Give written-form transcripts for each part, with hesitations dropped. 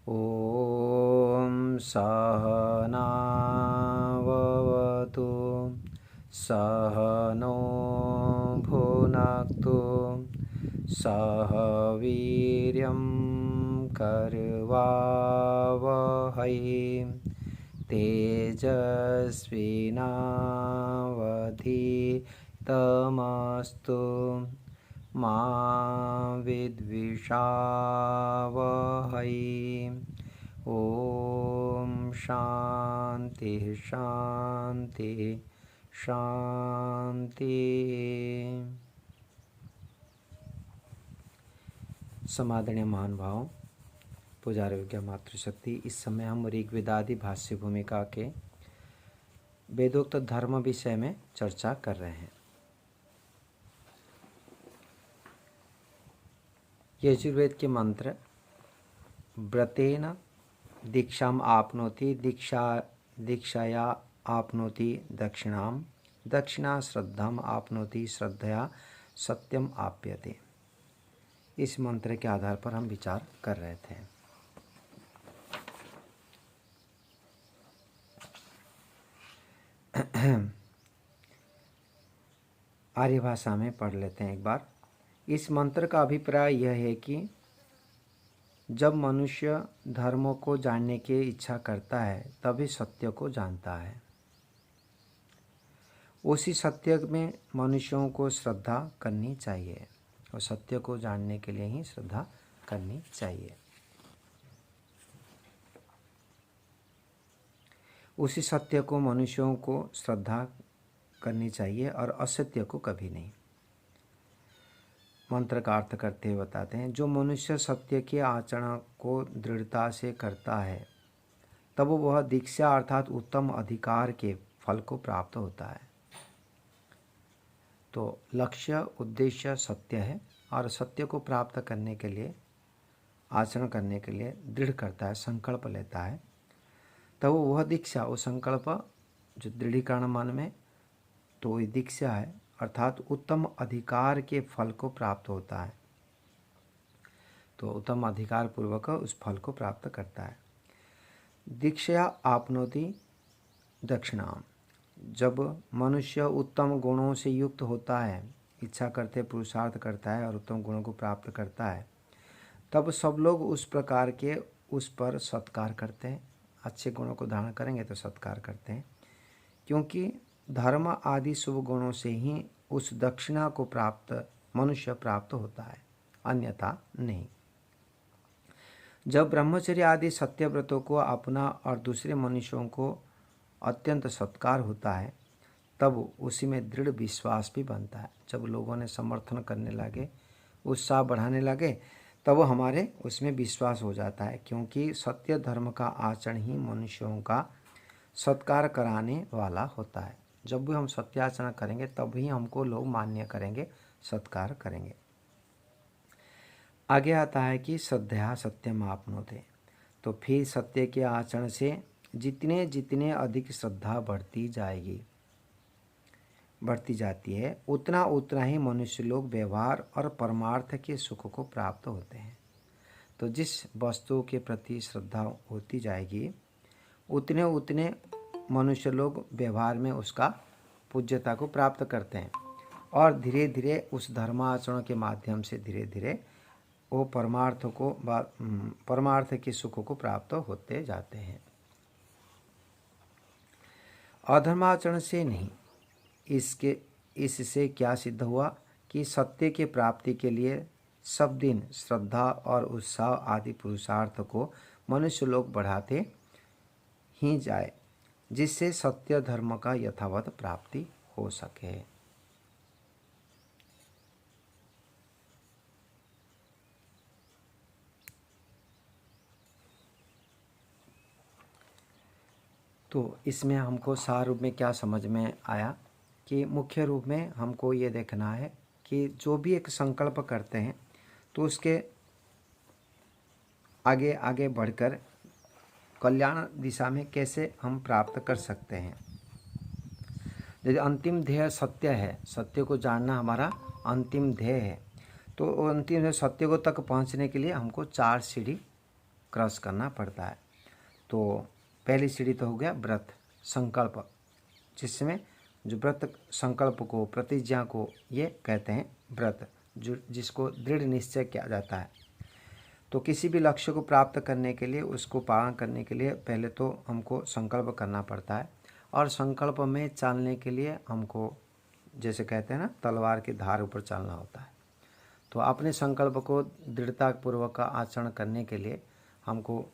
ॐ सहनाववतु सहनो भुनक्तु सह वीर्यं करवावहै तेजस्विनावधीतमस्तु मा विद्विषावहै। ओम शांति शांति शांति। समादरणीय महान भाव पुजारी विज्ञा मातृशक्ति, इस समय हम ऋग्वेदादि भाष्य भूमिका के वेदोक्त धर्म विषय में चर्चा कर रहे हैं। यजुर्वेद के मंत्र व्रतेन दीक्षाम आपनोति दीक्षाया आपनोति दक्षिणाम दक्षिणा श्रद्धाम आपनोति श्रद्धया सत्यम आप्यते, इस मंत्र के आधार पर हम विचार कर रहे थे। आर्य भाषा में पढ़ लेते हैं एक बार। इस मंत्र का अभिप्राय यह है कि जब मनुष्य धर्मों को जानने की इच्छा करता है तभी सत्य को जानता है। उसी सत्य में मनुष्यों को श्रद्धा करनी चाहिए और सत्य को जानने के लिए ही श्रद्धा करनी चाहिए। उसी सत्य को मनुष्यों को श्रद्धा करनी चाहिए और असत्य को कभी नहीं। मंत्र का अर्थ करते हुए बताते हैं, जो मनुष्य सत्य के आचरण को दृढ़ता से करता है तब वह दीक्षा अर्थात उत्तम अधिकार के फल को प्राप्त होता है। तो लक्ष्य उद्देश्य सत्य है और सत्य को प्राप्त करने के लिए आचरण करने के लिए दृढ़ करता है, संकल्प लेता है, तब वह दीक्षा, वो संकल्प जो दृढ़ीकरण मन में, तो ये दीक्षा है अर्थात उत्तम अधिकार के फल को प्राप्त होता है। तो उत्तम अधिकार पूर्वक उस फल को प्राप्त करता है। दीक्षा आपनोति दक्षिणाम, जब मनुष्य उत्तम गुणों से युक्त होता है, इच्छा करते पुरुषार्थ करता है और उत्तम गुणों को प्राप्त करता है, तब सब लोग उस प्रकार के उस पर सत्कार करते हैं। अच्छे गुणों को धारण करेंगे तो सत्कार करते हैं, क्योंकि धर्म आदि शुभ गुणों से ही उस दक्षिणा को मनुष्य प्राप्त होता है, अन्यथा नहीं। जब ब्रह्मचर्य आदि सत्यव्रतों को अपना और दूसरे मनुष्यों को अत्यंत सत्कार होता है तब उसी में दृढ़ विश्वास भी बनता है। जब लोगों ने समर्थन करने लगे, उत्साह बढ़ाने लगे, तब हमारे उसमें विश्वास हो जाता है, क्योंकि सत्य धर्म का आचरण ही मनुष्यों का सत्कार कराने वाला होता है। जब भी हम सत्याचरण करेंगे तभी हमको लोग मान्य करेंगे, सत्कार करेंगे। आगे आता है कि श्रद्धया सत्यम आपनोते, तो फिर सत्य के आचरण से जितने जितने अधिक श्रद्धा बढ़ती जाती है, उतना उतना ही मनुष्य लोग व्यवहार और परमार्थ के सुख को प्राप्त होते हैं। तो जिस वस्तु के प्रति श्रद्धा होती जाएगी, उतने उतने मनुष्य लोग व्यवहार में उसका पूज्यता को प्राप्त करते हैं और धीरे धीरे उस धर्माचरण के माध्यम से धीरे धीरे वो परमार्थ के सुख को प्राप्त होते जाते हैं। अधर्माचरण से नहीं। इससे क्या सिद्ध हुआ कि सत्य के प्राप्ति के लिए सब दिन श्रद्धा और उत्साह आदि पुरुषार्थ को मनुष्य लोग बढ़ाते ही जाए, जिससे सत्य धर्म का यथावत प्राप्ति हो सके। तो इसमें हमको सार रूप में क्या समझ में आया कि मुख्य रूप में हमको ये देखना है कि जो भी एक संकल्प करते हैं तो उसके आगे आगे बढ़कर कल्याण दिशा में कैसे हम प्राप्त कर सकते हैं। यदि अंतिम ध्येय सत्य है, सत्य को जानना हमारा अंतिम ध्येय है, तो अंतिम सत्य को तक पहुंचने के लिए हमको 4 सीढ़ी क्रॉस करना पड़ता है। तो पहली सीढ़ी तो हो गया व्रत, संकल्प, जिसमें जो व्रत संकल्प को, प्रतिज्ञा को ये कहते हैं व्रत, जो जिसको दृढ़ निश्चय किया जाता है। तो किसी भी लक्ष्य को प्राप्त करने के लिए, उसको पालन करने के लिए पहले तो हमको संकल्प करना पड़ता है, और संकल्प में चलने के लिए हमको, जैसे कहते हैं ना, तलवार की धार ऊपर चलना होता है। तो अपने संकल्प को दृढ़तापूर्वक आचरण करने के लिए हमको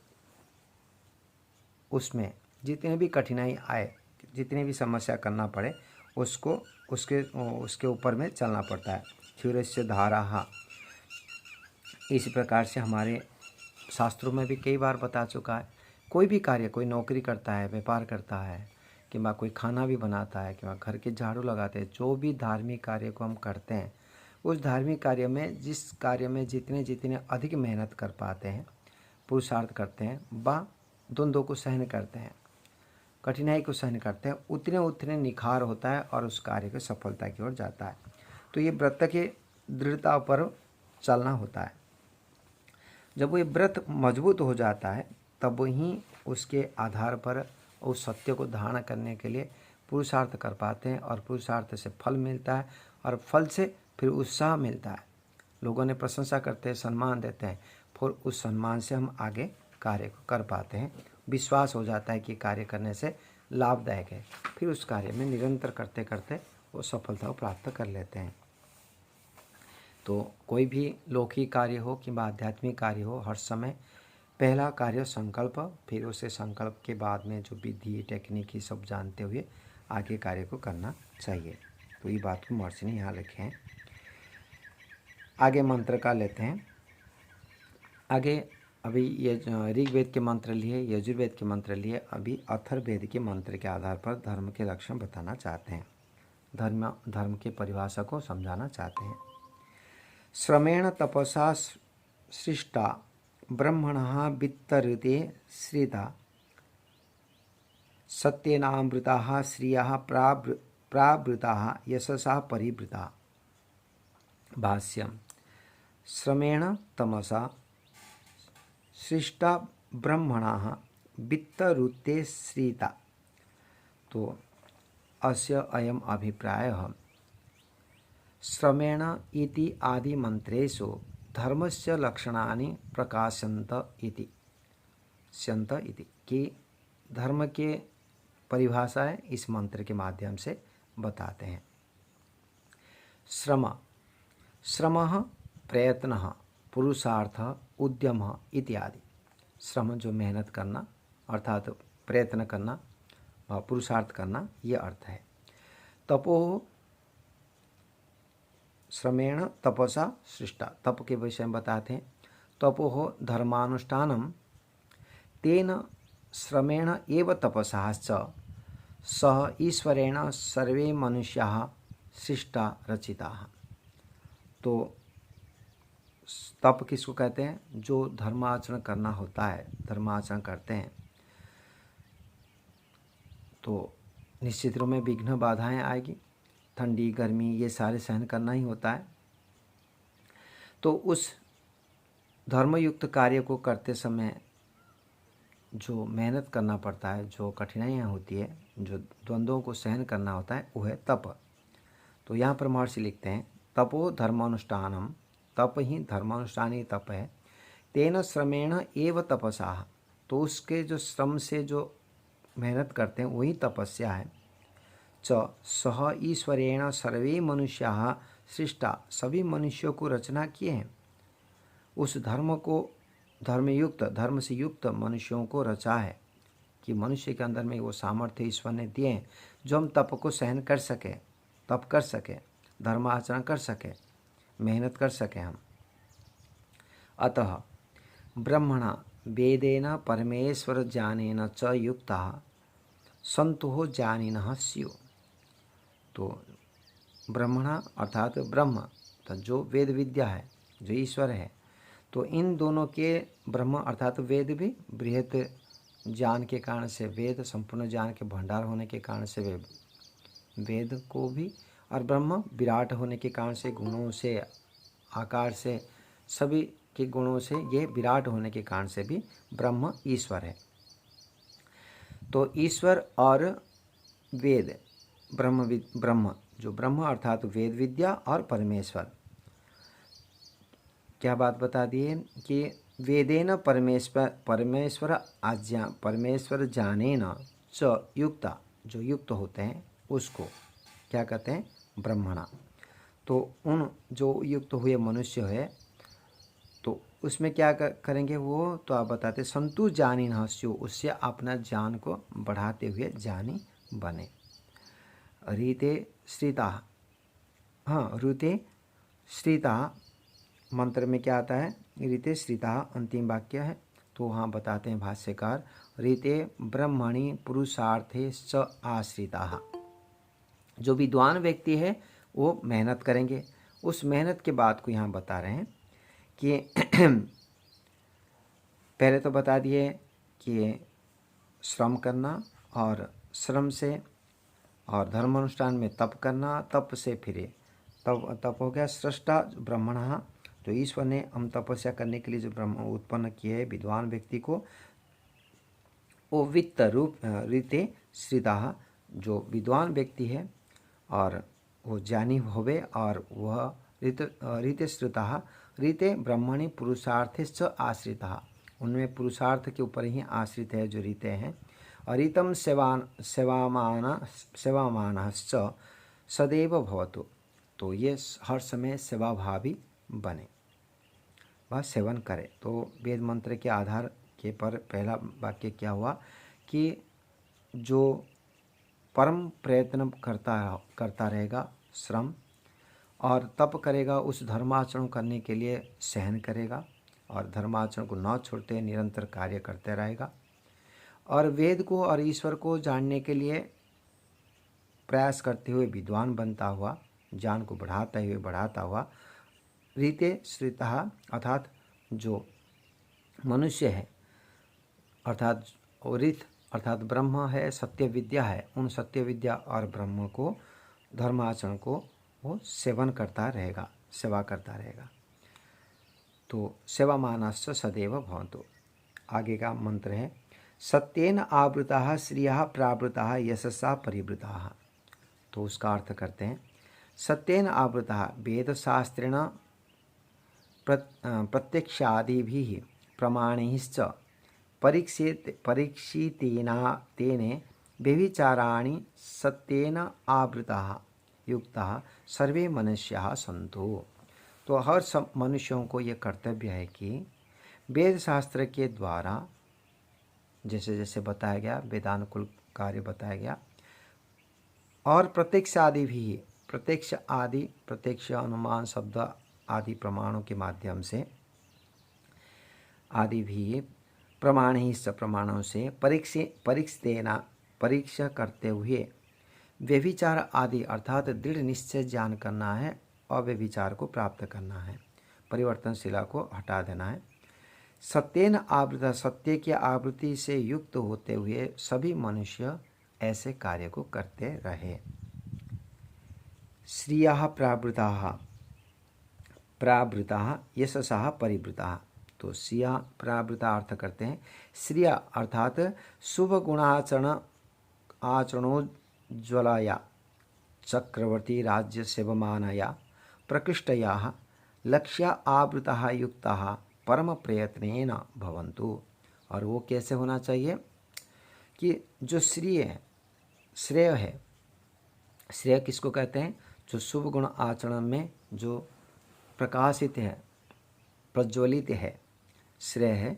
उसमें जितने भी कठिनाई आए, जितनी भी समस्या करना पड़े, उसको उसके ऊपर में चलना पड़ता है। क्षुरस्य धाराः, इस प्रकार से हमारे शास्त्रों में भी कई बार बता चुका है। कोई भी कार्य, कोई नौकरी करता है, व्यापार करता है, कि कोई खाना भी बनाता है, कि घर के झाड़ू लगाते हैं, जो भी धार्मिक कार्य को हम करते हैं, उस धार्मिक कार्य में, जिस कार्य में जितने अधिक मेहनत कर पाते हैं, पुरुषार्थ करते हैं, व द्वंद्वों को सहन करते हैं, कठिनाई को सहन करते हैं, उतने निखार होता है और उस कार्य की सफलता की ओर जाता है। तो ये व्रत के दृढ़ता पर चलना होता है। जब वो ये व्रत मजबूत हो जाता है, तब ही उसके आधार पर उस सत्य को धारण करने के लिए पुरुषार्थ कर पाते हैं, और पुरुषार्थ से फल मिलता है, और फल से फिर उत्साह मिलता है। लोगों ने प्रशंसा करते हैं, सम्मान देते हैं, फिर उस सम्मान से हम आगे कार्य को कर पाते हैं। विश्वास हो जाता है कि कार्य करने से लाभदायक है, फिर उस कार्य में निरंतर करते करते वो सफलता को प्राप्त कर लेते हैं। तो कोई भी लौकिक कार्य हो कि आध्यात्मिक कार्य हो, हर समय पहला कार्य संकल्प, फिर उसे संकल्प के बाद में जो विधि टेक्निक ही सब जानते हुए आगे कार्य को करना चाहिए। तो ये बात को महर्षि ने यहाँ लिखे हैं। आगे मंत्र का लेते हैं। आगे अभी ये ऋग्वेद के मंत्र लिए, यजुर्वेद के मंत्र लिए, अभी अथर्ववेद के मंत्र के आधार पर धर्म के लक्षण बताना चाहते हैं, धर्म के परिभाषा को समझाना चाहते हैं। श्रमेण तपसा सृष्टा ब्रह्मणः वित्तऋते श्रिता सत्येनामृताः श्रियः प्रावृताः यशसा परिवृता। भाष्यम्। श्रमेण तमसा सृष्टा ब्रह्मणः वित्तऋते श्रिता। तो अस्य अयम अभिप्रायः। श्रमेण इति आदि मंत्रेषु धर्मस्य लक्षणानि प्रकाशन्त इति, स्यन्त इति, कि धर्म के परिभाषाएं इस मंत्र के माध्यम से बताते हैं। श्रम, श्रमः प्रयत्नः, पुरुषार्थः, उद्यमः इत्यादि। श्रम जो मेहनत करना, अर्थात प्रयत्न करना, पुरुषार्थ करना, ये अर्थ है। तपो, श्रमेण तपसा सृष्टा, तप के विषय में बताते हैं। तपोः धर्मानुष्ठानम तेन श्रमेण एव तपसा च सह ईश्वरेण सर्वे मनुष्याः सृष्टा रचिताः। तो तप किसको कहते हैं? जो धर्माचरण करना होता है, धर्माचरण करते हैं तो निश्चित रूप में विघ्न बाधाएं आएगी, ठंडी गर्मी ये सारे सहन करना ही होता है। तो उस धर्मयुक्त कार्य को करते समय जो मेहनत करना पड़ता है, जो कठिनाइयाँ होती है, जो द्वंद्वों को सहन करना होता है, वो है तप। तो यहाँ पर महर्षि लिखते हैं, तपो धर्मानुष्ठानम, तप ही धर्मानुष्ठान ही तप है। तेन श्रमेण एव तपसा, तो उसके जो श्रम से जो मेहनत करते हैं वही तपस्या है। च सह ईश्वरेण सर्वे मनुष्याः सृष्टा, सभी मनुष्यों को रचना किए हैं। उस धर्म को, धर्मयुक्त, धर्म से युक्त मनुष्यों को रचा है कि मनुष्य के अंदर में वो सामर्थ्य ईश्वर ने दिए हैं जो हम तप को सहन कर सके, तप कर सके, धर्माचरण कर सके, मेहनत कर सके हम। अतः ब्रह्मणा वेदेन परमेश्वर ज्ञानेन च युक्ताः संतो ज्ञानिनः स्युः। तो ब्रह्मणा अर्थात ब्रह्म, तो जो वेद विद्या है, जो ईश्वर है, तो इन दोनों के, ब्रह्म अर्थात वेद भी बृहत ज्ञान के कारण से वेद, संपूर्ण ज्ञान के भंडार होने के कारण से वे वेद को भी, और ब्रह्म विराट होने के कारण से, गुणों से, आकार से, सभी के गुणों से, ये विराट होने के कारण से भी ब्रह्म ईश्वर है। तो ईश्वर और वेद, ब्रह्म जो ब्रह्म अर्थात वेद विद्या और परमेश्वर, क्या बात बता दी है कि वेदेन परमेश्वर आज्ञा, परमेश्वर जानेन च युक्ता, जो युक्त होते हैं उसको क्या कहते हैं? ब्रह्मणा। तो उन जो युक्त हुए मनुष्य है तो उसमें क्या करेंगे वो? तो आप बताते संतु जानी नस्यो, उससे अपना ज्ञान को बढ़ाते हुए ज्ञानी बने। रीते श्रिता, हाँ ऋते श्रिता मंत्र में क्या आता है? रीते श्रिता अंतिम वाक्य है। तो वहाँ बताते हैं भाष्यकार, रीते ब्रह्मणि पुरुषार्थे च आश्रिता। जो विद्वान व्यक्ति है वो मेहनत करेंगे। उस मेहनत के बाद को यहाँ बता रहे हैं कि पहले तो बता दिए कि श्रम करना, और श्रम से और धर्म अनुष्ठान में तप करना, तप से फिरे तप हो गया सृष्टा ब्रह्मण, तो ईश्वर ने हम तपस्या करने के लिए जो ब्रह्म उत्पन्न किए है विद्वान व्यक्ति को, वो वित्त रूप रीते श्रिता, जो विद्वान व्यक्ति है और वो ज्ञानी होवे, और वह रीते श्रिता रीते ब्रह्मणि पुरुषार्थेश्च आश्रिता, उनमें पुरुषार्थ के ऊपर ही आश्रित है जो रीते हैं। और रीतम सेवामानश्च सदैव भवतु, तो ये हर समय सेवाभावी बने, वह सेवन करे। तो वेद मंत्र के आधार के पर पहला वाक्य क्या हुआ कि जो परम प्रयत्न करता रहेगा, श्रम और तप करेगा, उस धर्माचरण करने के लिए सहन करेगा और धर्माचरण को न छोड़ते निरंतर कार्य करते रहेगा, और वेद को और ईश्वर को जानने के लिए प्रयास करते हुए विद्वान बनता हुआ, ज्ञान को बढ़ाता हुआ रीते श्रिता, अर्थात जो मनुष्य है, अर्थात रीत अर्थात ब्रह्म है, सत्य विद्या है, उन सत्य विद्या और ब्रह्म को, धर्माचरण को वो सेवन करता रहेगा, सेवा करता रहेगा। तो सेवा मानश्च सदैव भवन्तु। आगे का मंत्र है, सत्येन आवृता श्रियः प्रावृता यशसा परिवृता। तो उसका अर्थ करते हैं, सत्येन आवृता वेदशास्त्रेण प्रत्यक्षादिभिः प्रमाणैश्च परीक्षितेने व्यभिचाराणि सत्येन आवृताः युक्ताः सर्वे मनुष्याः सन्तु। तो हर सब मनुष्यों को ये कर्तव्य है कि वेद शास्त्र के द्वारा जैसे जैसे बताया गया, वेदानुकूल कार्य बताया गया, और प्रत्यक्ष आदि भी, प्रत्यक्ष अनुमान शब्द आदि प्रमाणों के माध्यम से, आदि भी प्रमाण ही सब प्रमाणों से परीक्षा करते हुए व्यभिचार आदि अर्थात दृढ़ निश्चय ज्ञान करना है, अव्यभिचार को प्राप्त करना है, परिवर्तनशीला को हटा देना है। सत्येन आवृत, सत्य की आवृत्ति से युक्त होते हुए सभी मनुष्य ऐसे कार्य को करते रहे। श्रियः प्रावृता यशसः परिवृता। तो श्रिया प्रावृता अर्थ करते हैं, श्रिया अर्थात शुभ आचरणोज्ज्वलया चक्रवर्ती राज्य सेवमानया प्रकृष्टया लक्ष्य आवृता युक्ता परम प्रयत्नेन भवन्तु। और वो कैसे होना चाहिए कि जो श्रेय है, श्रेय किसको कहते हैं? जो शुभ गुण आचरण में जो प्रकाशित है, प्रज्वलित है, श्रेय है।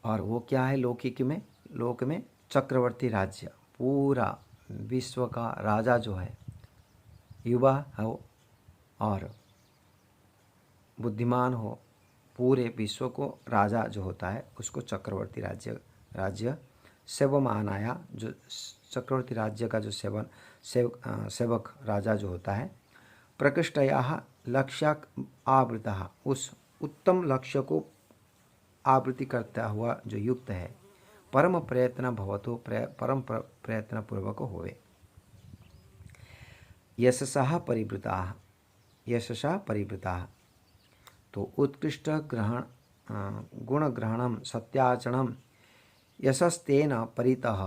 और वो क्या है? लोक में चक्रवर्ती राज्य, पूरा विश्व का राजा जो है, युवा हो और बुद्धिमान हो, पूरे विश्व को राजा जो होता है उसको चक्रवर्ती राज्य सेवमानाया, जो चक्रवर्ती राज्य का जो सेवक राजा जो होता है, प्रकृष्टया लक्ष्य आवृता, उस उत्तम लक्ष्य को आवृत्ति करता हुआ जो युक्त है, परम प्रयत्न भवतु परम प्रयत्न पूर्वक होवे। यशसा परिवृता तो उत्कृष्ट ग्रहण गुण ग्रहणम सत्याचरणम यशस्तेन परितः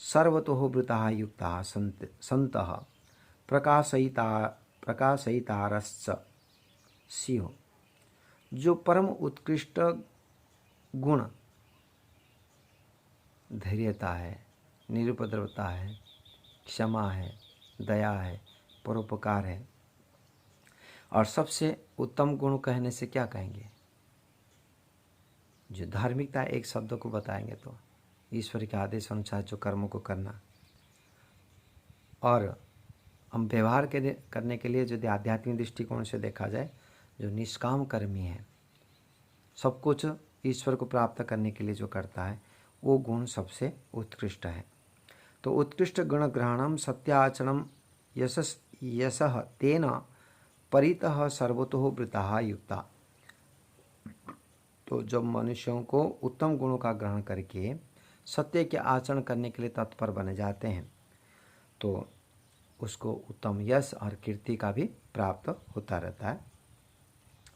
सर्वतो वृता युक्ता संतः प्रकाशयितारश्च स्युः। जो परम उत्कृष्ट गुण धैर्यता है, निरुपद्रवता है, क्षमा है, दया है, परोपकार है, और सबसे उत्तम गुण कहने से क्या कहेंगे? जो धार्मिकता एक शब्द को बताएंगे तो ईश्वर के आदेश अनुसार जो कर्मों को करना, और हम व्यवहार करने के लिए यदि आध्यात्मिक दृष्टिकोण से देखा जाए, जो निष्काम कर्मी है, सब कुछ ईश्वर को प्राप्त करने के लिए जो करता है, वो गुण सबसे उत्कृष्ट है। तो उत्कृष्ट गुण ग्रहणम सत्याचरणम यशः तेन परितः सर्वतो वृता युक्ता। तो जब मनुष्यों को उत्तम गुणों का ग्रहण करके सत्य के आचरण करने के लिए तत्पर बने जाते हैं, तो उसको उत्तम यश और कीर्ति का भी प्राप्त होता रहता है।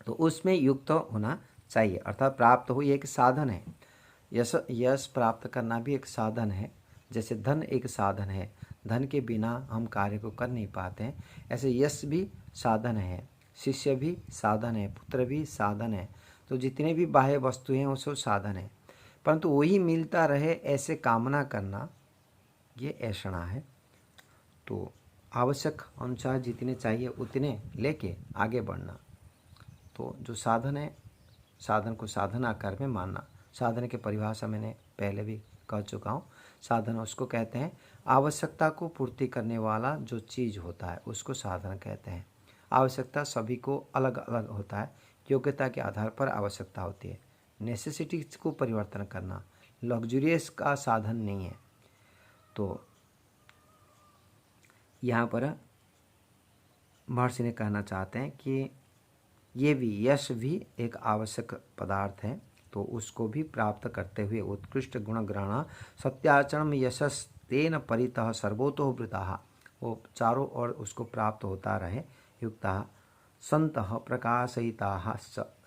तो उसमें युक्त होना चाहिए, अर्थात प्राप्त हुई एक साधन है। यश प्राप्त करना भी एक साधन है। जैसे धन एक साधन है, धन के बिना हम कार्य को कर नहीं पाते हैं, ऐसे यश भी साधन है, शिष्य भी साधन है, पुत्र भी साधन है। तो जितने भी बाह्य वस्तुएं हैं वो सब साधन है, परंतु वही मिलता रहे ऐसे कामना करना, ये ऐषणा है। तो आवश्यक अनुसार जितने चाहिए उतने लेके आगे बढ़ना। तो जो साधन है, साधन को साधन आकार में मानना। साधन की परिभाषा मैंने पहले भी कह चुका हूँ। साधन उसको कहते हैं आवश्यकता को पूर्ति करने वाला जो चीज़ होता है, उसको साधन कहते हैं। आवश्यकता सभी को अलग अलग होता है, योग्यता के आधार पर आवश्यकता होती है। नेसेसिटीज को परिवर्तन करना लग्जूरियस का साधन नहीं है। तो यहाँ पर महर्षि ने कहना चाहते हैं कि ये भी यश भी एक आवश्यक पदार्थ है, तो उसको भी प्राप्त करते हुए उत्कृष्ट गुण ग्रहण सत्याचरण यशस्तेन परितः सर्वतो वृता, वो चारों ओर उसको प्राप्त होता रहे, युक्ता संतः प्रकाशिता,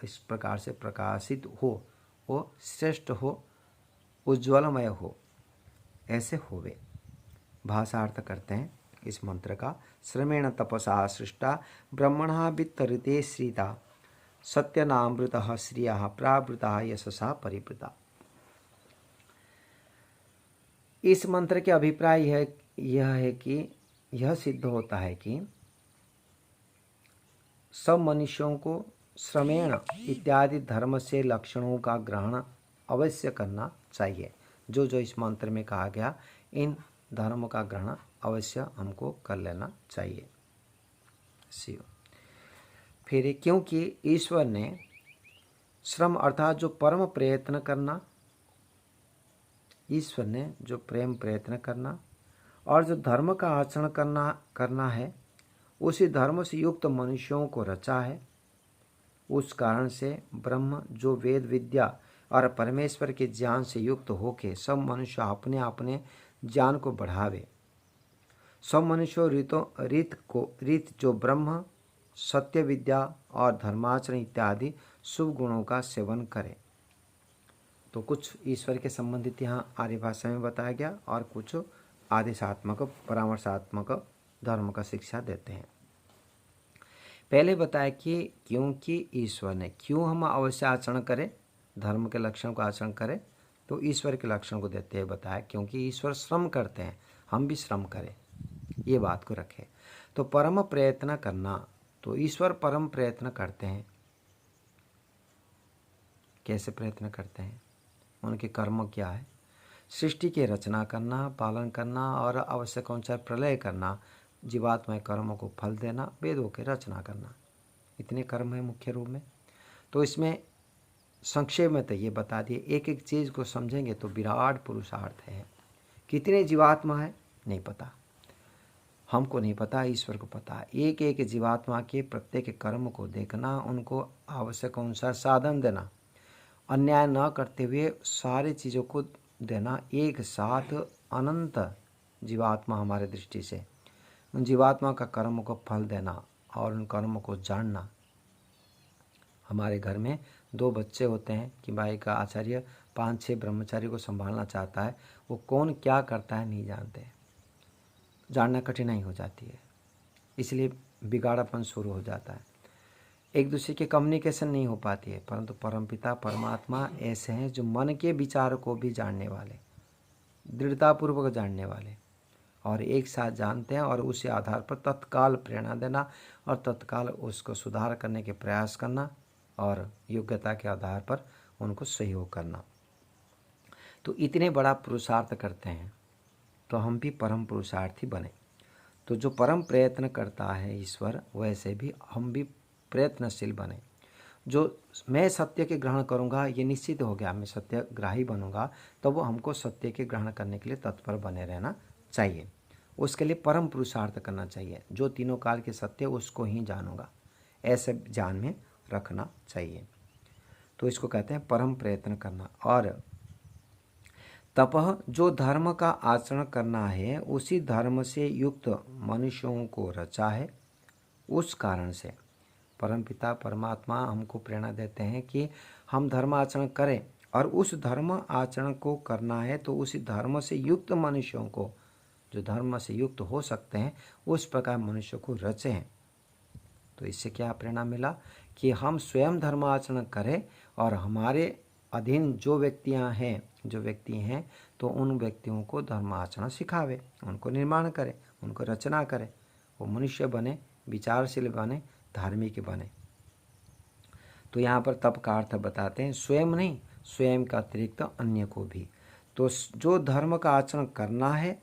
इस प्रकार से प्रकाशित हो, वो श्रेष्ठ हो, उज्ज्वलमय हो, ऐसे होवे। भाषार्थ करते हैं इस मंत्र का। श्रमेण तपसा सृष्टा ब्रह्मणा वित्तरिते श्रीता सत्यनामृतः श्रियः प्रावृता यशसा परिवृता। इस मंत्र के अभिप्राय यह है कि यह सिद्ध होता है कि सब मनुष्यों को श्रमेण इत्यादि धर्म से लक्षणों का ग्रहण अवश्य करना चाहिए। जो जो इस मंत्र में कहा गया, इन धर्म का ग्रहण अवश्य हमको कर लेना चाहिए। शिव फिर क्योंकि ईश्वर ने श्रम अर्थात जो परम प्रयत्न करना, ईश्वर ने जो प्रेम प्रयत्न करना और जो धर्म का आचरण करना है, उसी धर्म से युक्त मनुष्यों को रचा है। उस कारण से ब्रह्म जो वेद विद्या और परमेश्वर के ज्ञान से युक्त होके सब मनुष्य अपने अपने ज्ञान को बढ़ावे। सब मनुष्यों रीत जो ब्रह्म सत्य विद्या और धर्माचरण इत्यादि शुभ गुणों का सेवन करें। तो कुछ ईश्वर के संबंधित यहाँ आर्य भाषा में बताया गया और कुछ आदेशात्मक परामर्शात्मक धर्म का शिक्षा देते हैं। पहले बताया कि क्योंकि ईश्वर ने, क्यों हम अवश्य आचरण करें, धर्म के लक्षण को आचरण करें, तो ईश्वर के लक्षण को देते हुए बताया क्योंकि ईश्वर श्रम करते हैं, हम भी श्रम करें, ये बात को रखें। तो परम प्रयत्न करना, तो ईश्वर परम प्रयत्न करते हैं। कैसे प्रयत्न करते हैं, उनके कर्म क्या है? सृष्टि की रचना करना, पालन करना और आवश्यक अनुसार प्रलय करना, जीवात्मा कर्मों को फल देना, वेदों की रचना करना, इतने कर्म है मुख्य रूप में। तो इसमें संक्षेप में तो ये बता दिए, एक एक चीज़ को समझेंगे तो विराट पुरुषार्थ है। कितने जीवात्मा है नहीं पता, हमको नहीं पता, ईश्वर को पता। एक एक जीवात्मा के प्रत्येक कर्म को देखना, उनको आवश्यक अनुसार साधन देना अन्याय न करते हुए सारी चीज़ों को देना, एक साथ अनंत जीवात्मा हमारे दृष्टि से, उन जीवात्मा का कर्म को फल देना और उन कर्मों को जानना। हमारे घर में 2 बच्चे होते हैं कि भाई का आचार्य 5-6 ब्रह्मचारी को संभालना चाहता है, वो कौन क्या करता है नहीं जानते, जानना कठिनाई हो जाती है, इसलिए बिगाड़ापन शुरू हो जाता है, एक दूसरे की कम्युनिकेशन नहीं हो पाती है। परंतु परमपिता परमात्मा ऐसे हैं जो मन के विचार को भी जानने वाले, दृढ़तापूर्वक जानने वाले, और एक साथ जानते हैं और उसी आधार पर तत्काल प्रेरणा देना और तत्काल उसको सुधार करने के प्रयास करना और योग्यता के आधार पर उनको सहयोग करना। तो इतने बड़ा पुरुषार्थ करते हैं तो हम भी परम पुरुषार्थी बने। तो जो परम प्रयत्न करता है ईश्वर, वैसे भी हम भी प्रयत्नशील बने। जो मैं सत्य के ग्रहण करूंगा ये निश्चित हो गया, मैं सत्यग्राही बनूंगा, तो वो हमको सत्य के ग्रहण करने के लिए तत्पर बने रहना चाहिए। उसके लिए परम पुरुषार्थ करना चाहिए। जो तीनों काल के सत्य उसको ही जानूंगा, ऐसे जान में रखना चाहिए। तो इसको कहते हैं परम प्रयत्न करना। और तपह, जो धर्म का आचरण करना है उसी धर्म से युक्त मनुष्यों को रचा है। उस कारण से परमपिता परमात्मा हमको प्रेरणा देते हैं कि हम धर्म आचरण करें, और उस धर्म आचरण को करना है तो उसी धर्म से युक्त मनुष्यों को, जो धर्म से युक्त हो सकते हैं, उस प्रकार मनुष्यों को रचे हैं। तो इससे क्या प्रेरणा मिला कि हम स्वयं धर्म आचरण करें और हमारे अधीन जो व्यक्ति हैं तो उन व्यक्तियों को धर्म आचरण सिखावे, उनको निर्माण करे, उनको रचना करे, वो मनुष्य बने, विचारशील बने, धार्मिक बने। तो यहाँ पर तप का अर्थ बताते हैं स्वयं नहीं, स्वयं का अतिरिक्त अन्य को भी। तो जो धर्म का आचरण करना है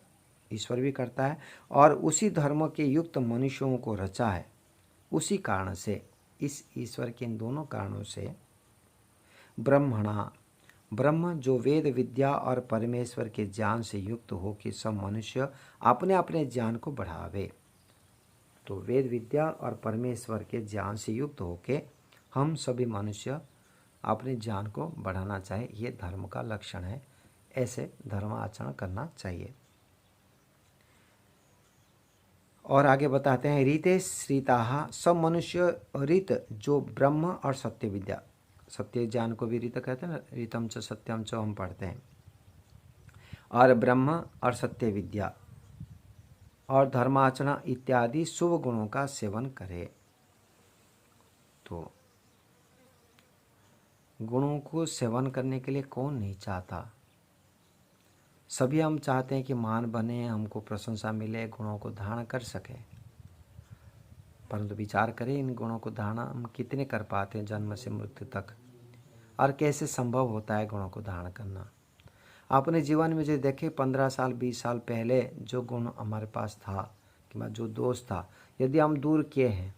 ईश्वर भी करता है, और उसी धर्म के युक्त मनुष्यों को रचा है। उसी कारण से, इस ईश्वर के इन दोनों कारणों से ब्रह्मणा, ब्रह्म जो वेद विद्या और परमेश्वर के ज्ञान से युक्त हो कि सब मनुष्य अपने अपने ज्ञान को बढ़ावे। तो वेद विद्या और परमेश्वर के ज्ञान से युक्त होके हम सभी मनुष्य अपने ज्ञान को बढ़ाना चाहिए, ये धर्म का लक्षण है। ऐसे धर्म आचरण करना चाहिए। और आगे बताते हैं रीते श्रीताहा, सब मनुष्य रीत जो ब्रह्म और सत्य विद्या, सत्य ज्ञान को भी रीत कहते हैं ना, रीतम च सत्यम च हम पढ़ते हैं, और ब्रह्म और सत्य विद्या और धर्माचरण इत्यादि शुभ गुणों का सेवन करे। तो गुणों को सेवन करने के लिए कौन नहीं चाहता, सभी हम चाहते हैं कि मान बने, हमको प्रशंसा मिले, गुणों को धारण कर सके। परंतु विचार करें इन गुणों को धारण हम कितने कर पाते हैं जन्म से मृत्यु तक, और कैसे संभव होता है गुणों को धारण करना। अपने जीवन में जो देखे 15 साल 20 साल पहले जो गुण हमारे पास था कि जो दोष था, यदि हम दूर किए हैं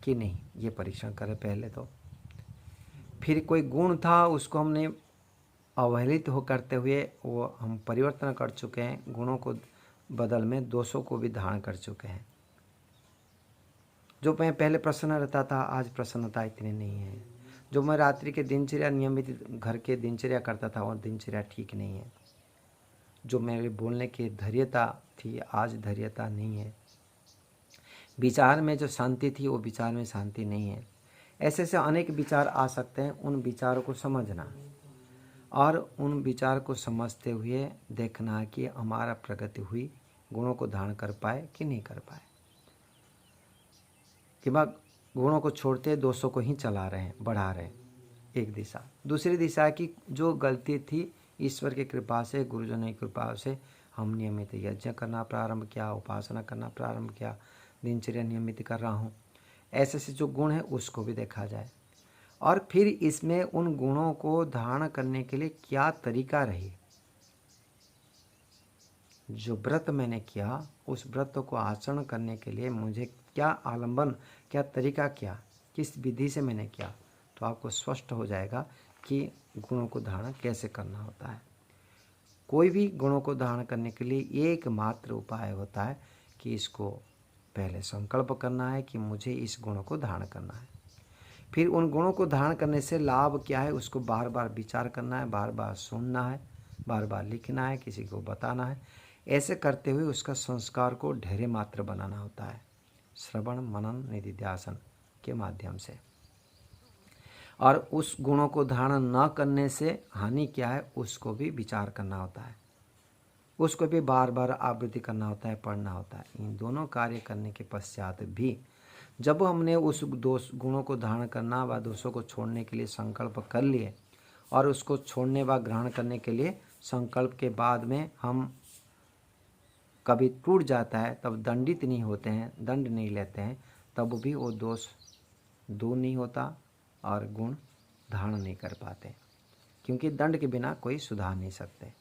कि नहीं, ये परीक्षण करें पहले। तो फिर कोई गुण था उसको हमने अवहेलित हो करते हुए वो हम परिवर्तन कर चुके हैं, गुणों को बदल में दोषों को भी धारण कर चुके हैं। जो मैं पहले प्रसन्न रहता था आज प्रसन्नता इतनी नहीं है। जो मैं रात्रि के दिनचर्या नियमित घर के दिनचर्या करता था वो दिनचर्या ठीक नहीं है। जो मेरे बोलने की धैर्यता थी आज धैर्यता नहीं है। विचार में जो शांति थी वो विचार में शांति नहीं है। ऐसे ऐसे अनेक विचार आ सकते हैं। उन विचारों को समझना और उन विचार को समझते हुए देखना कि हमारा प्रगति हुई, गुणों को धारण कर पाए कि नहीं कर पाए, कि बात गुणों को छोड़ते दोषों को ही चला रहे हैं, बढ़ा रहे हैं। एक दिशा। दूसरी दिशा की जो गलती थी ईश्वर की कृपा से, गुरुजनों की कृपा से हम नियमित यज्ञ करना प्रारंभ किया, उपासना करना प्रारंभ किया, दिनचर्या नियमित कर रहा हूँ। ऐसे ऐसे जो गुण है उसको भी देखा जाए और फिर इसमें उन गुणों को धारण करने के लिए क्या तरीका रही। जो व्रत मैंने किया उस व्रत को आचरण करने के लिए मुझे क्या आलंबन, क्या तरीका किया, किस विधि से मैंने किया, तो आपको स्पष्ट हो जाएगा कि गुणों को धारण कैसे करना होता है। कोई भी गुणों को धारण करने के लिए एकमात्र उपाय होता है कि इसको पहले संकल्प करना है कि मुझे इस गुण को धारण करना है। फिर उन गुणों को धारण करने से लाभ क्या है उसको बार बार विचार करना है, बार बार सुनना है, बार बार लिखना है, किसी को बताना है। ऐसे करते हुए उसका संस्कार को ढेरे मात्र बनाना होता है, श्रवण मनन निधिध्यासन के माध्यम से। और उस गुणों को धारण न करने से हानि क्या है उसको भी विचार करना होता है, उसको भी बार बार आवृत्ति करना होता है, पढ़ना होता है। इन दोनों कार्य करने के पश्चात भी जब हमने उस दोष गुणों को धारण करना व दोषों को छोड़ने के लिए संकल्प कर लिए और उसको छोड़ने व ग्रहण करने के लिए संकल्प के बाद में हम कभी टूट जाता है, तब दंडित नहीं होते हैं, दंड नहीं लेते हैं, तब भी वो दोष दूर नहीं होता और गुण धारण नहीं कर पाते, क्योंकि दंड के बिना कोई सुधार नहीं सकते।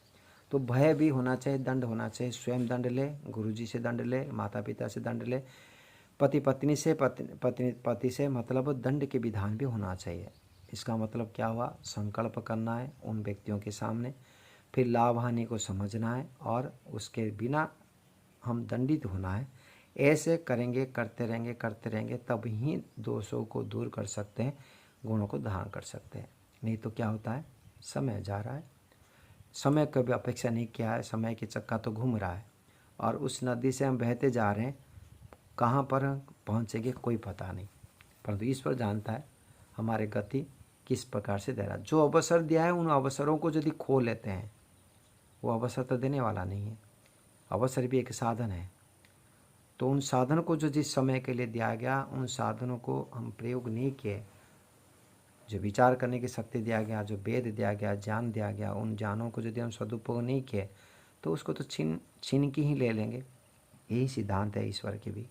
तो भय भी होना चाहिए, दंड होना चाहिए। स्वयं दंड ले, गुरुजी से दंड ले, माता पिता से दंड ले, पति पत्नी से, पति से, मतलब दंड के विधान भी होना चाहिए। इसका मतलब क्या हुआ, संकल्प करना है उन व्यक्तियों के सामने, फिर लाभ हानि को समझना है और उसके बिना हम दंडित होना है। ऐसे करेंगे, करते रहेंगे तब ही दोषों को दूर कर सकते हैं, गुणों को धारण कर सकते हैं। नहीं तो क्या होता है, समय जा रहा है, समय की भी अपेक्षा नहीं किया है, समय की चक्का तो घूम रहा है और उस नदी से हम बहते जा रहे हैं, कहाँ पर पहुँचेंगे कोई पता नहीं, परंतु ईश्वर जानता है हमारे गति किस प्रकार से दे रहा है। जो अवसर दिया है उन अवसरों को यदि खो लेते हैं, वो अवसर तो देने वाला नहीं है, अवसर भी एक साधन है। तो उन साधन को जो जिस समय के लिए दिया गया, उन साधनों को हम प्रयोग नहीं किए, जो विचार करने की शक्ति दिया गया, जो वेद दिया गया, ज्ञान दिया गया, उन ज्ञानों को यदि हम सदुपयोग नहीं किए तो उसको तो छीन की ही ले लेंगे। यही सिद्धांत है ईश्वर की भी।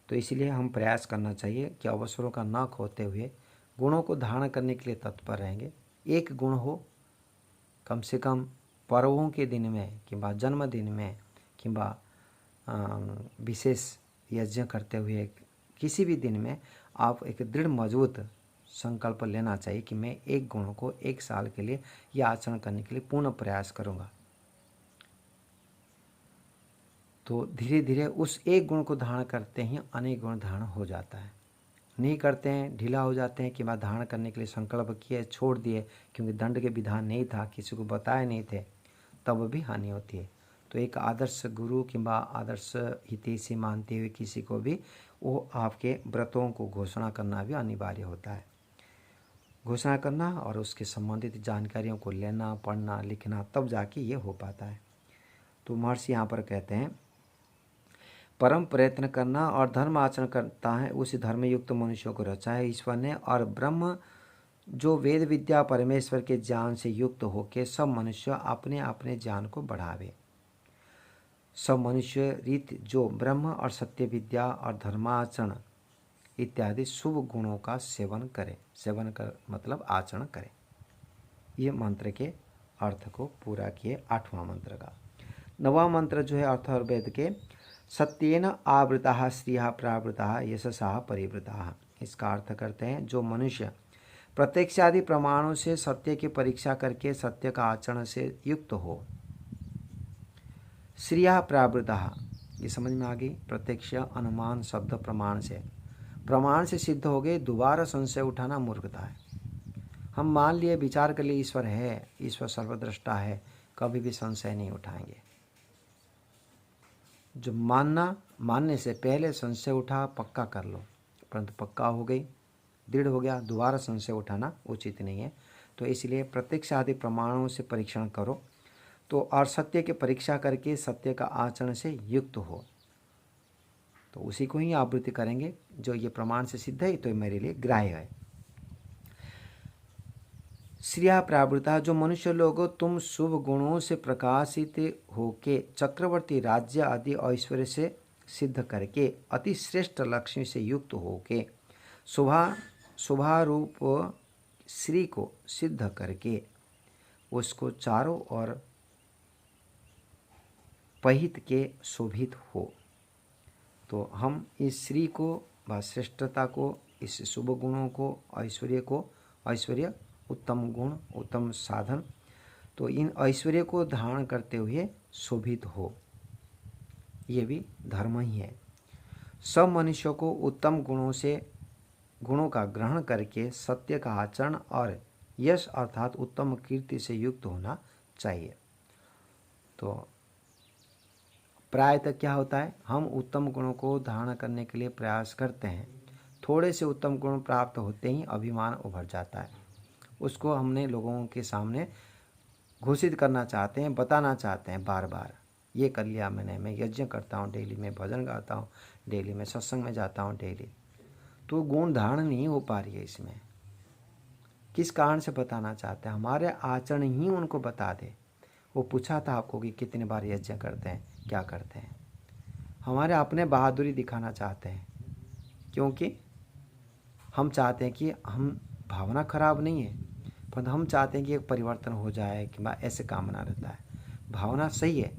तो इसलिए हम प्रयास करना चाहिए कि अवसरों का न खोते हुए गुणों को धारण करने के लिए तत्पर रहेंगे। एक गुण हो, कम से कम पर्वों के दिन में किंवा जन्मदिन में किंवा विशेष यज्ञ करते हुए किसी भी दिन में आप एक दृढ़ मजबूत संकल्प लेना चाहिए कि मैं एक गुण को 1 साल के लिए यह आचरण करने के लिए पूर्ण प्रयास करूँगा। तो धीरे धीरे उस एक गुण को धारण करते ही अनेक गुण धारण हो जाता है। नहीं करते हैं, ढीला हो जाते हैं कि धारण करने के लिए संकल्प किए, छोड़ दिए क्योंकि दंड के विधान नहीं था, किसी को बताए नहीं थे, तब भी हानि होती है। तो एक आदर्श गुरु किंवा आदर्श हितैषी मानते हुए किसी को भी वो आपके व्रतों को घोषणा करना भी अनिवार्य होता है। घोषणा करना और उसके संबंधित जानकारियों को लेना, पढ़ना, लिखना, तब जाके ये हो पाता है। तो महर्षि यहाँ पर कहते हैं, परम प्रयत्न करना और धर्म आचरण करता है, उसी धर्मयुक्त मनुष्यों को रचा है ईश्वर ने। और ब्रह्म जो वेद विद्या परमेश्वर के ज्ञान से युक्त होकर सब मनुष्य अपने अपने ज्ञान को बढ़ावे। सब मनुष्य रीत जो ब्रह्म और सत्य विद्या और धर्माचरण इत्यादि शुभ गुणों का सेवन करे। सेवन कर मतलब आचरण करे। ये मंत्र के अर्थ को पूरा किए 8वां मंत्र का। 9वां मंत्र जो है अथर्ववेद के, सत्येन आवृता श्रियः प्रावृता यशसा परिवृता। इसका अर्थ करते हैं, जो मनुष्य प्रत्यक्ष आदि प्रमाणों से सत्य की परीक्षा करके सत्य का आचरण से युक्त हो। श्रियः प्रावृता, ये समझ में आ गई। प्रत्यक्ष, अनुमान, शब्द, प्रमाण से सिद्ध हो गए। दोबारा संशय उठाना मूर्खता है। हम मान लिए, विचार कर लिए ईश्वर है, ईश्वर सर्वद्रष्टा है, कभी भी संशय नहीं उठाएंगे। जो मानने से पहले संशय उठा, पक्का कर लो, परंतु पक्का हो गई, दृढ़ हो गया, दोबारा संशय उठाना उचित नहीं है। तो इसलिए प्रत्यक्ष आदि प्रमाणों से परीक्षण करो, तो और सत्य की परीक्षा करके सत्य का आचरण से युक्त हो, तो उसी को ही आवृत्ति करेंगे। जो ये प्रमाण से सिद्ध है तो ये मेरे लिए ग्राह्य है। श्रिया प्रावृता, जो मनुष्य लोगों तुम शुभ गुणों से प्रकाशित होके चक्रवर्ती राज्य आदि ऐश्वर्य से सिद्ध करके अति श्रेष्ठ लक्ष्मी से युक्त होके शुभारूप श्री को सिद्ध करके उसको चारों ओर पहित के शोभित हो। तो हम इस श्री को व श्रेष्ठता को, इस शुभ गुणों को, ऐश्वर्य उत्तम गुण, उत्तम साधन, तो इन ऐश्वर्य को धारण करते हुए शोभित हो, ये भी धर्म ही है। सब मनुष्यों को उत्तम गुणों से गुणों का ग्रहण करके सत्य का आचरण और यश अर्थात उत्तम कीर्ति से युक्त होना चाहिए। तो प्रायतः क्या होता है, हम उत्तम गुणों को धारण करने के लिए प्रयास करते हैं, थोड़े से उत्तम गुण प्राप्त होते ही अभिमान उभर जाता है। उसको हमने लोगों के सामने घोषित करना चाहते हैं, बताना चाहते हैं बार बार, ये कर लिया मैंने, मैं यज्ञ करता हूँ डेली, मैं भजन गाता हूँ डेली, मैं सत्संग में जाता हूँ डेली। तो गुण धारण नहीं हो पा रही है इसमें। किस कारण से बताना चाहते हैं, हमारे आचरण ही उनको बता दे। वो पूछा था आपको कि कितने बार यज्ञ करते हैं, क्या करते हैं। हमारे अपने बहादुरी दिखाना चाहते हैं, क्योंकि हम चाहते हैं कि हम, भावना खराब नहीं है, पर हम चाहते हैं कि एक परिवर्तन हो जाए, कि ऐसे कामना रहता है। भावना सही है,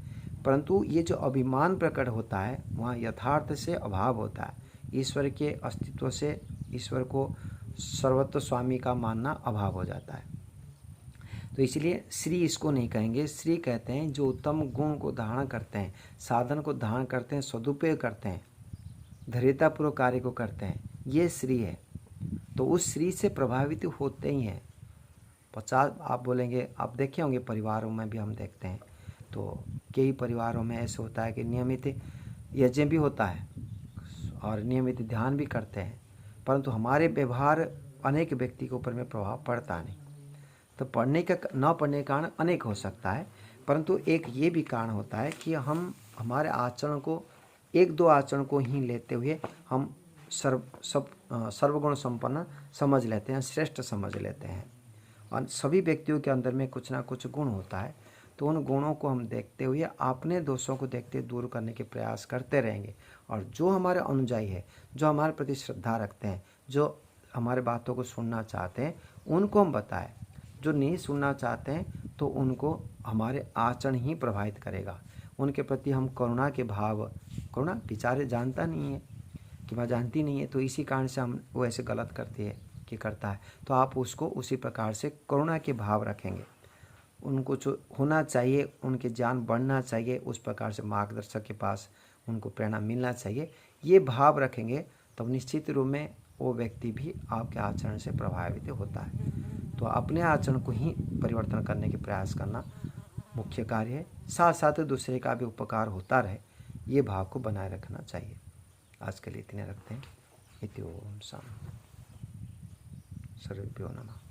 परंतु ये जो अभिमान प्रकट होता है वहाँ यथार्थ से अभाव होता है। ईश्वर के अस्तित्व से, ईश्वर को सर्वत्व स्वामी का मानना अभाव हो जाता है। तो इसलिए श्री इसको नहीं कहेंगे। श्री कहते हैं जो उत्तम गुण को धारण करते हैं, साधन को धारण करते हैं, सदुपयोग करते हैं, धैर्यतापूर्वक कार्य को करते हैं, ये श्री है। तो उस श्री से प्रभावित होते ही हैं। 50 आप बोलेंगे, आप देखे होंगे परिवारों में भी हम देखते हैं, तो कई परिवारों में ऐसे होता है कि नियमित यज्ञ भी होता है और नियमित ध्यान भी करते हैं, परंतु हमारे व्यवहार अनेक व्यक्ति के ऊपर में प्रभाव पड़ता नहीं। तो पढ़ने का न पढ़ने का कारण अनेक हो सकता है, परंतु एक ये भी कारण होता है कि हम हमारे आचरण को, एक दो आचरण को ही लेते हुए हम सर्वगुण संपन्न समझ लेते हैं, श्रेष्ठ समझ लेते हैं। और सभी व्यक्तियों के अंदर में कुछ ना कुछ गुण होता है, तो उन गुणों को हम देखते हुए अपने दोषों को देखते दूर करने के प्रयास करते रहेंगे। और जो हमारे अनुयायी है, जो हमारे प्रति श्रद्धा रखते हैं, जो हमारे बातों को सुनना चाहते हैं, उनको हम बताएं। जो नहीं सुनना चाहते हैं तो उनको हमारे आचरण ही प्रभावित करेगा। उनके प्रति हम करुणा के भाव, करुणा बेचारे जानता नहीं है कि वह जानती नहीं है, तो इसी कारण से हम वो ऐसे गलत करती है कि करता है, तो आप उसको उसी प्रकार से करुणा के भाव रखेंगे। उनको जो होना चाहिए, उनके ज्ञान बढ़ना चाहिए, उस प्रकार से मार्गदर्शक के पास उनको प्रेरणा मिलना चाहिए, ये भाव रखेंगे, तब निश्चित रूप में वो व्यक्ति भी आपके आचरण से प्रभावित होता है। तो अपने आचरण को ही परिवर्तन करने के प्रयास करना मुख्य कार्य है, साथ साथ दूसरे का भी उपकार होता रहे, ये भाव को बनाए रखना चाहिए। आज के लिए इतने रखते हैं। इति ओम शांति। सर्वेभ्यो नमः।